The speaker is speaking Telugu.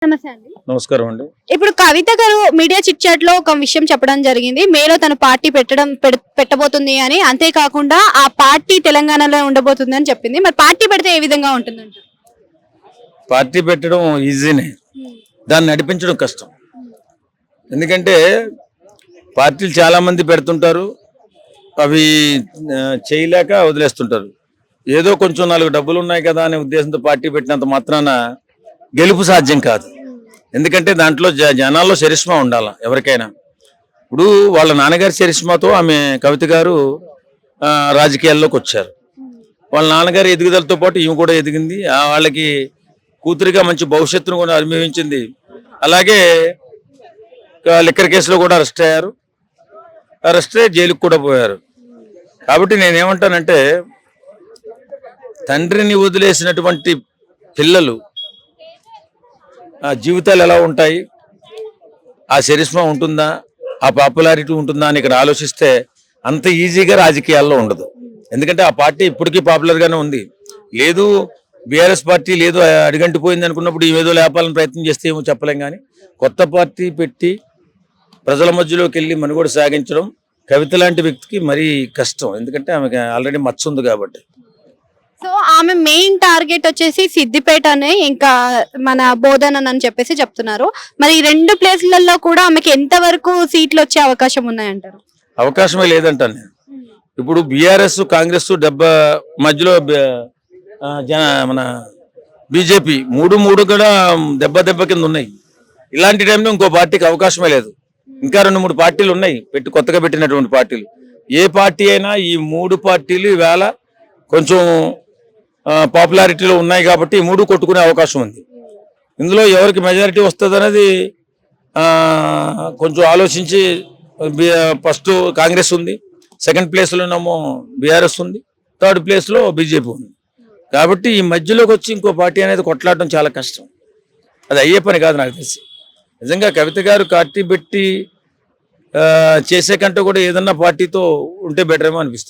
నమస్తే అండి. నమస్కారం అండి. ఇప్పుడు కవిత గారు మీడియా చిట్ చాట్ లో ఒక విషయం చెప్పడం జరిగింది. మేలో తను పార్టీ పెట్టబోతుంది అని, అంతేకాకుండా ఆ పార్టీ తెలంగాణలో ఉండబోతుంది అని చెప్పింది. మరి పార్టీ పెడితే ఏ విధంగా ఉంటుందంట? పార్టీ పెట్టడం ఈజీనే, దాన్ని నడిపించడం కష్టం. ఎందుకంటే పార్టీలు చాలా మంది పెడుతుంటారు, అవి చేయలేక వదిలేస్తుంటారు. ఏదో కొంచెం 4 డబ్బులు ఉన్నాయి కదా అనే ఉద్దేశంతో పార్టీ పెట్టినంత మాత్రాన గెలుపు సాధ్యం కాదు. ఎందుకంటే దాంట్లో జనాల్లో చరిష్మా ఉండాలి ఎవరికైనా. ఇప్పుడు వాళ్ళ నాన్నగారి చరిష్మాతో ఆమె కవిత గారు రాజకీయాల్లోకి వచ్చారు. వాళ్ళ నాన్నగారి ఎదుగుదలతో పాటు ఈమె కూడా ఎదిగింది. వాళ్ళకి కూతురిగా మంచి భవిష్యత్తును కూడా అనుభవించింది. అలాగే లిక్కర్ కేసులో కూడా అరెస్ట్ అయ్యారు. అరెస్ట్ అయ్యి జైలుకు కూడా పోయారు. కాబట్టి నేనేమంటానంటే, తండ్రిని వదిలేసినటువంటి పిల్లలు ఆ జీవితాలు ఎలా ఉంటాయి, ఆ చరిష్మా ఉంటుందా, ఆ పాపులారిటీ ఉంటుందా అని ఇక్కడ ఆలోచిస్తే అంత ఈజీగా రాజకీయాల్లో ఉండదు. ఎందుకంటే ఆ పార్టీ ఇప్పటికీ పాపులర్గానే ఉంది. లేదు బీఆర్ఎస్ పార్టీ లేదు అడిగంటిపోయింది అనుకున్నప్పుడు ఏదో లేపాలని ప్రయత్నం చేస్తే ఏమో చెప్పలేం. కానీ కొత్త పార్టీ పెట్టి ప్రజల మధ్యలోకి వెళ్ళి మనుగడ సాగించడం కవిత లాంటి వ్యక్తికి మరీ కష్టం. ఎందుకంటే ఆమెకి ఆల్రెడీ మచ్చ ఉంది కాబట్టి. సో ఆమె మెయిన్ టార్గెట్ వచ్చేసి సిద్దిపేట అని, ఇంకా మన బోధన అని చెప్పేసి చెప్తున్నారు. మరి ఈ 2 ప్లేస్లలో కూడా ఆమెకి ఎంత వరకు సీట్లు వచ్చే అవకాశం ఉన్నాయంటారు? అవకాశమే లేదంటాను నేను. ఇప్పుడు బీఆర్ఎస్ కాంగ్రెస్ మధ్యలో మన బీజేపీ 3 కూడా దెబ్బ కింద ఉన్నాయి. ఇలాంటి టైంలో ఇంకో పార్టీకి అవకాశమే లేదు. ఇంకా 2-3 పార్టీలు ఉన్నాయి కొత్తగా పెట్టినటువంటి పార్టీలు. ఏ పార్టీ అయినా ఈ 3 పార్టీలు ఈవేళ కొంచెం పాపులారిటీలో ఉన్నాయి కాబట్టి 3 కొట్టుకునే అవకాశం ఉంది. ఇందులో ఎవరికి మెజారిటీ వస్తుంది అనేది కొంచెం ఆలోచించి, ఫస్ట్ కాంగ్రెస్ ఉంది, సెకండ్ ప్లేస్లోనేమో బీఆర్ఎస్ ఉంది, థర్డ్ ప్లేస్లో బీజేపీ ఉంది. కాబట్టి ఈ మధ్యలోకి వచ్చి ఇంకో పార్టీ అనేది కొట్లాడడం చాలా కష్టం. అది అయ్యే పని కాదు నాకు తెలిసి. నిజంగా కవిత గారు పార్టీ పెట్టి చేసే కంటే కూడా ఏదన్నా పార్టీతో ఉంటే బెటర్ ఏమో అనిపిస్తుంది.